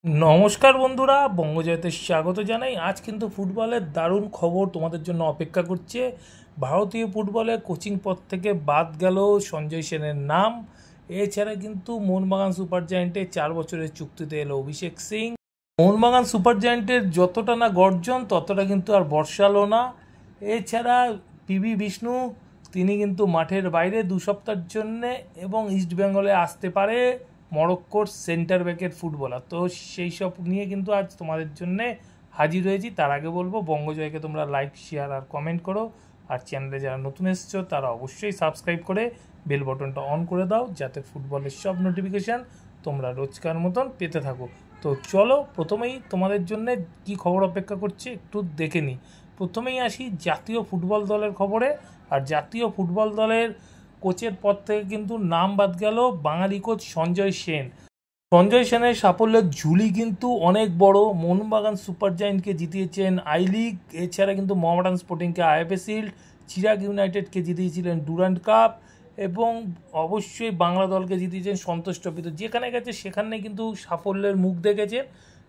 নমস্কার বন্ধুরা, বঙ্গজয়তে স্বাগত জানাই। আজ কিন্তু ফুটবলের দারুণ খবর তোমাদের জন্য অপেক্ষা করছে। ভারতীয় ফুটবলে কোচিং পদ থেকে বাদ গেল সঞ্জয় সেনের নাম। এছাড়া কিন্তু মোহনবাগান সুপার জায়েন্টে 4 বছরের চুক্তিতে এলো অভিষেক সিং। মোহনবাগান সুপার জায়েন্টের যতটা না গর্জন ততটা কিন্তু আর বর্ষালো না। এছাড়া পিবি বিষ্ণু তিনি কিন্তু মাঠের বাইরে 2 সপ্তাহের জন্যে এবং ইস্ট বেঙ্গলে আসতে পারে মরক্কোর সেন্টার ব্যাকের ফুটবলার। তো সেই সব নিয়ে কিন্তু আজ তোমাদের জন্যে হাজির হয়েছি। তার আগে বলবো, বঙ্গজয়কে তোমরা লাইক, শেয়ার আর কমেন্ট করো। আর চ্যানেলে যারা নতুন এসেছো তারা অবশ্যই সাবস্ক্রাইব করে বেল বটনটা অন করে দাও, যাতে ফুটবলের সব নোটিফিকেশান তোমরা রোজকার মতন পেতে থাকো। তো চলো, প্রথমেই তোমাদের জন্য কি খবর অপেক্ষা করছে একটু দেখে নিই। প্রথমেই আসি জাতীয় ফুটবল দলের খবরে। আর জাতীয় ফুটবল দলের কোচের পদ থেকে কিন্তু নাম বাদ গেল বাঙালি কোচ সঞ্জয় সেন। সঞ্জয় সেনের সাফল্যের ঝুলি কিন্তু অনেক বড়। মোহনবাগান সুপার জায়েন্টকে জিতিয়েছেন আই লিগ, এছাড়া কিন্তু মোহামেডান স্পোর্টিংকে আইএফএ শিল্ড, চিরাগ ইউনাইটেডকে জিতিয়েছিলেন ডুরান্ড কাপ এবং অবশ্যই বাংলা দলকে জিতিয়েছেন সন্তোষ ট্রফি। তো যেখানে গেছে সেখানে কিন্তু সাফল্যের মুখ দেখেছেন।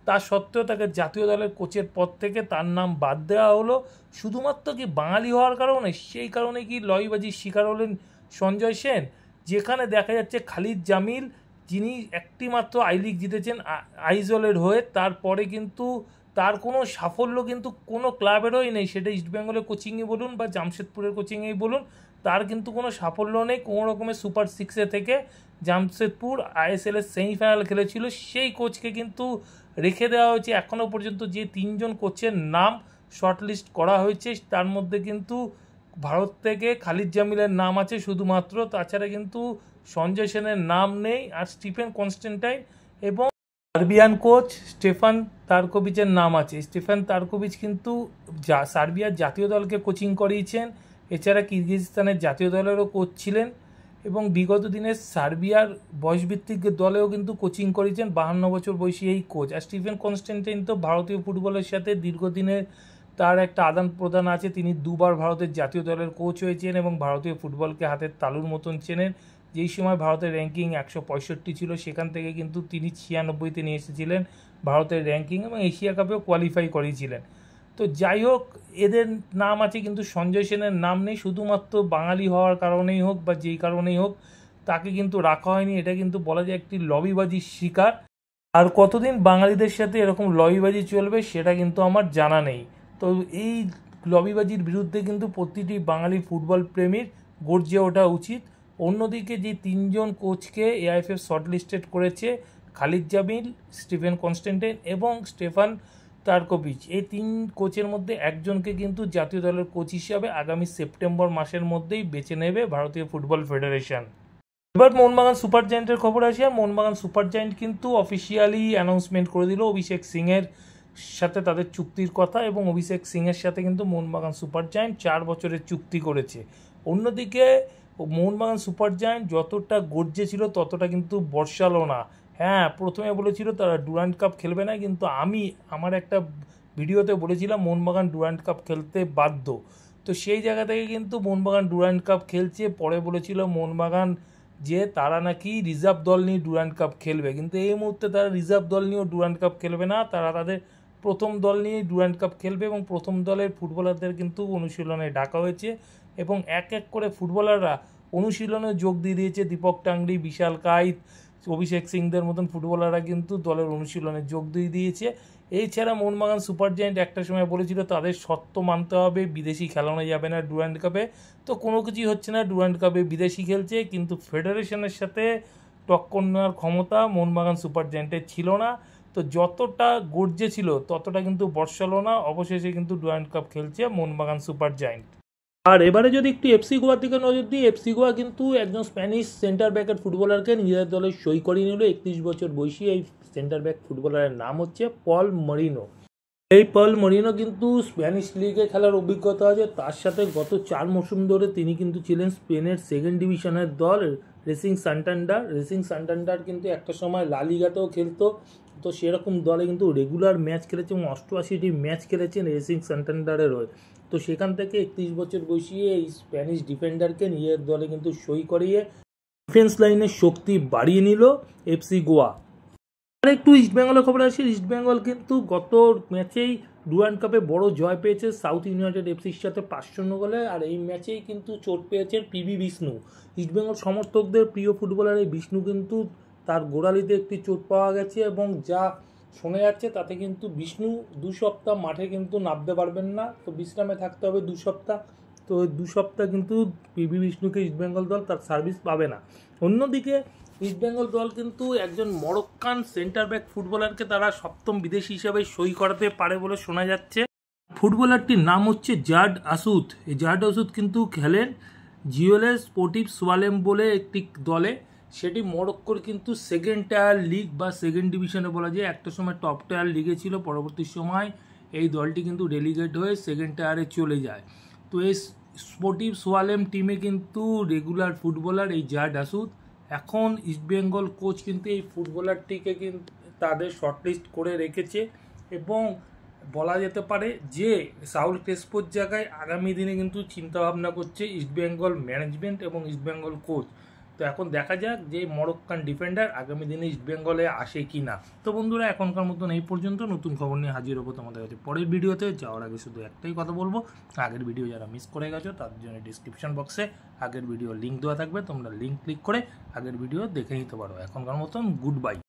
তা সত্ত্বেও তাকে জাতীয় দলের কোচের পদ থেকে তার নাম বাদ দেওয়া হলো শুধুমাত্র কি বাঙালি হওয়ার কারণে? সেই কারণে কি লবিবাজির শিকার হলেন সঞ্জয় সেন? যেখানে দেখা যাচ্ছে খালিদ জামিল, যিনি একটি মাত্র আই লিগ জিতেছেন আইজলের হয়ে, তারপরে কিন্তু তার কোনো সাফল্য কিন্তু কোনো ক্লাবেরই নেই। সেটা ইস্টবেঙ্গলের কোচিংয়ে বলুন বা জামশেদপুরের কোচিংয়েই বলুন, তার কিন্তু কোনো সাফল্য নেই। কোনো রকমের সুপার সিক্সে থেকে জামশেদপুর আইএসএলের সেমিফাইনাল খেলেছিল, সেই কোচকে কিন্তু রেখে দেওয়া হয়েছে। এখনও পর্যন্ত যে 3জন কোচের নাম শর্টলিস্ট করা হয়েছে তার মধ্যে কিন্তু ভারত থেকে খালিদ জামিলের নাম আছে শুধুমাত্র, তাছাড়া কিন্তু সঞ্জয় সেনের নাম নেই। আর স্টিফেন কনস্ট্যান্টাইন এবং সার্বিয়ান কোচ স্টেফান তারকোভিচের নাম আছে। স্টেফান তারকোভিচ কিন্তু সার্বিয়ার জাতীয় দলকে কোচিং করিয়েছেন, এছাড়া কিরগিজস্তানের জাতীয় দলেরও কোচ ছিলেন এবং বিগত দিনে সার্বিয়ার বয়সভিত্তিক দলেও কিন্তু কোচিং করিয়েছেন। 52 বছর বয়সী এই কোচ। আর স্টিফেন কনস্ট্যান্টাইন তো ভারতীয় ফুটবলের সাথে দীর্ঘদিনের তার একটা আদান প্রদান আছে। তিনি 2বার ভারতের জাতীয় দলের কোচ হয়েছেন এবং ভারতীয় ফুটবলকে হাতের তালুর মতন চেনেন। যেই সময় ভারতের র্যাঙ্কিং 165 ছিল, সেখান থেকে কিন্তু তিনি 96তে নিয়ে এসেছিলেন ভারতের র্যাঙ্কিং এবং এশিয়া কাপেও কোয়ালিফাই করিয়েছিলেন। তো যাই হোক, এদের নাম আছে কিন্তু সঞ্জয় সেনের নাম নেই। শুধুমাত্র বাঙালি হওয়ার কারণেই হোক বা যেই কারণেই হোক, তাকে কিন্তু রাখা হয়নি। এটা কিন্তু বলা যায় একটি লবিবাজির শিকার। আর কতদিন বাঙালিদের সাথে এরকম লবিবাজি চলবে সেটা কিন্তু আমার জানা নেই। তো এই লবিবাজির বিরুদ্ধে কিন্তু প্রতিটি বাঙালি ফুটবল প্রেমীর গর্জে ওঠা উচিত। অন্যদিকে যে 3জন কোচকে এআইএফএফ শর্টলিস্টেড করেছে, খালিদ জামিল, স্টিফেন কনস্ট্যান্টাইন এবং স্টেফান তারকোভিচ, এই 3 কোচের মধ্যে একজনকে কিন্তু জাতীয় দলের কোচ হিসাবে আগামী সেপ্টেম্বর মাসের মধ্যেই বেছে নেবে ভারতীয় ফুটবল ফেডারেশন। এবার মোহনবাগান সুপার জায়েন্টের খবর আসে। মোহনবাগান সুপার জায়েন্ট কিন্তু অফিসিয়ালি অ্যানাউন্সমেন্ট করে দিল অভিষেক সিংয়ের সাথে তাদের চুক্তির কথা, এবং অভিষেক সিংয়ের সাথে কিন্তু মোহনবাগান সুপার জায়েন্ট 4 বছরের চুক্তি করেছে। অন্যদিকে মোহনবাগান সুপার জায়েন্ট যতটা গর্জে ছিল ততটা কিন্তু বর্ষালো না। হ্যাঁ, প্রথমে বলেছিল তারা ডুরান্ড কাপ খেলবে না, কিন্তু আমি আমার একটা ভিডিওতে বলেছিলাম মোহনবাগান ডুরান্ড কাপ খেলতে বাধ্য। তো সেই জায়গা থেকে কিন্তু মোহনবাগান ডুরান্ড কাপ খেলছে। পরে বলেছিল মোহনবাগান যে তারা নাকি রিজার্ভ দল নিয়ে ডুরান্ড কাপ খেলবে, কিন্তু এই মুহূর্তে তারা রিজার্ভ দল নিয়েও ডুরান্ড কাপ খেলবে না। তারা তাদের প্রথম দল নিয়েই ডুরান্ড কাপ খেলবে এবং প্রথম দলের ফুটবলারদের কিন্তু অনুশীলনে ডাকা হয়েছে এবং এক এক করে ফুটবলাররা অনুশীলনে যোগ দিয়ে দিয়েছে। দীপক টাংরি, বিশাল কাইত, অভিষেক সিংদের মতন ফুটবলাররা কিন্তু দলের অনুশীলনে যোগ দিয়ে দিয়েছে। এছাড়া মোহনবাগান সুপার জায়েন্ট একটা সময় বলেছিল তাদের শর্ত মানতে হবে, বিদেশি খেলানো যাবে না ডুরান্ড কাপে। তো কোনো কিছুই হচ্ছে না, ডুরান্ড কাপে বিদেশি খেলছে, কিন্তু ফেডারেশনের সাথে টক্কর নেওয়ার ক্ষমতা মোহনবাগান সুপার জায়েন্টের ছিল না। তো যতটা গর্জে ছিল ততটা কিন্তু বর্ষালো না। অবশেষে কিন্তু ডুরান্ড কাপ খেলছে মোহনবাগান সুপার জায়েন্ট। আর এবারে যদি একটু এফসি গোয়ার দিকে নজর দিই, এফসি গোয়া কিন্তু একজন স্প্যানিশ সেন্টার ব্যাকের ফুটবলারকে নিজেদের দলে সই করিয়ে নিল। 31 বছর বয়সী এই সেন্টার ব্যাক ফুটবলারের নাম হচ্ছে পল মরিনো। এই পল মরিনো কিন্তু স্প্যানিশ লিগে খেলার অভিজ্ঞতা আছে, তার সাথে গত 4 মৌসুম ধরে তিনি কিন্তু ছিলেন স্পেনের 2nd ডিভিশনের দল রেসিং সান্টান্ডার। রেসিং সান্টান্ডার কিন্তু একটা সময় লা লিগাতেও খেলতো। তো সেরকম দলে কিন্তু রেগুলার ম্যাচ খেলেছে এবং 88টি ম্যাচ খেলেছেন রেসিং সান্টান্ডারের হয়ে। তো সেখান থেকে 31 বছর বয়সী এই স্প্যানিশ ডিফেন্ডারকে নিজের দলে কিন্তু সই করিয়ে ডিফেন্স লাইনের শক্তি বাড়িয়ে নিল এফসি গোয়া। আর একটু ইস্টবেঙ্গলের খবর আসে। ইস্টবেঙ্গল কিন্তু গত ম্যাচেই ডুরান্ড কাপে বড় জয় পেয়েছে সাউথ ইউনাইটেড এফসির সাথে 5-0 গোলে। আর এই ম্যাচেই কিন্তু চোট পেয়েছেন পিবি বিষ্ণু। ইস্টবেঙ্গল সমর্থকদের প্রিয় ফুটবলার এই বিষ্ণু কিন্তু তার গোড়ালিতে একটি চোট পাওয়া গেছে এবং যা শোনা যাচ্ছে তাতে কিন্তু বিষ্ণু 2 সপ্তাহ মাঠে কিন্তু নামতে পারবেন না, তো বিশ্রামে থাকতে হবে 2 সপ্তাহ। তো 2 সপ্তাহ কিন্তু পিবি বিষ্ণুকে ইস্টবেঙ্গল দল তার সার্ভিস পাবে না। অন্যদিকে ইস্টবেঙ্গল দল কিন্তু একজন মরক্কান সেন্টার ব্যাক ফুটবলারকে তারা সপ্তম বিদেশি হিসেবে সই করাতে পারে বলে শোনা যাচ্ছে। ফুটবলারটির নাম হচ্ছে জাড আসুদ। এই জাড আসুদ কিন্তু খেলেন জিওলেস স্পোর্টিভ সোয়ালেম বলে একটি দলে। সেটি মরক্কোর কিন্তু সেকেন্ড টায়ার লিগ বা সেকেন্ড ডিভিশনে বলা যায়। একটা সময় টপ টায়ার লিগে ছিল, পরবর্তী সময় এই দলটি কিন্তু ডেলিগেট হয়ে সেকেন্ড টায়ারে চলে যায়। তো এই স্পোর্টিভ সোয়ালেম টিমে কিন্তু রেগুলার ফুটবলার এই জাড আসুদ। এখন ইস্টবেঙ্গল কোচ কিন্তু এই ফুটবলারটিকে কিন্তু তাদের শর্টলিস্ট করে রেখেছে এবং বলা যেতে পারে যে সাউল ক্রেসপোর জায়গায় আগামী দিনে কিন্তু চিন্তাভাবনা করছে ইস্টবেঙ্গল ম্যানেজমেন্ট এবং ইস্টবেঙ্গল কোচ। তো এখন দেখা যাক যে মরক্কান ডিফেন্ডার আগামী দিনে ইস্টবেঙ্গলে আসে কি না। তো বন্ধুরা, এখনকার মতন এই পর্যন্ত। নতুন খবর নিয়ে হাজির হবো তোমাদের কাছে পরের ভিডিওতে। যাওয়ার আগে শুধু একটাই কথা বলবো, আগের ভিডিও যারা মিস করে গেছো তাদের জন্য ডিসক্রিপশন বক্সে আগের ভিডিও লিঙ্ক দেওয়া থাকবে, তোমরা লিঙ্ক ক্লিক করে আগের ভিডিও দেখে নিতে পারো। এখনকার মতন গুড বাই।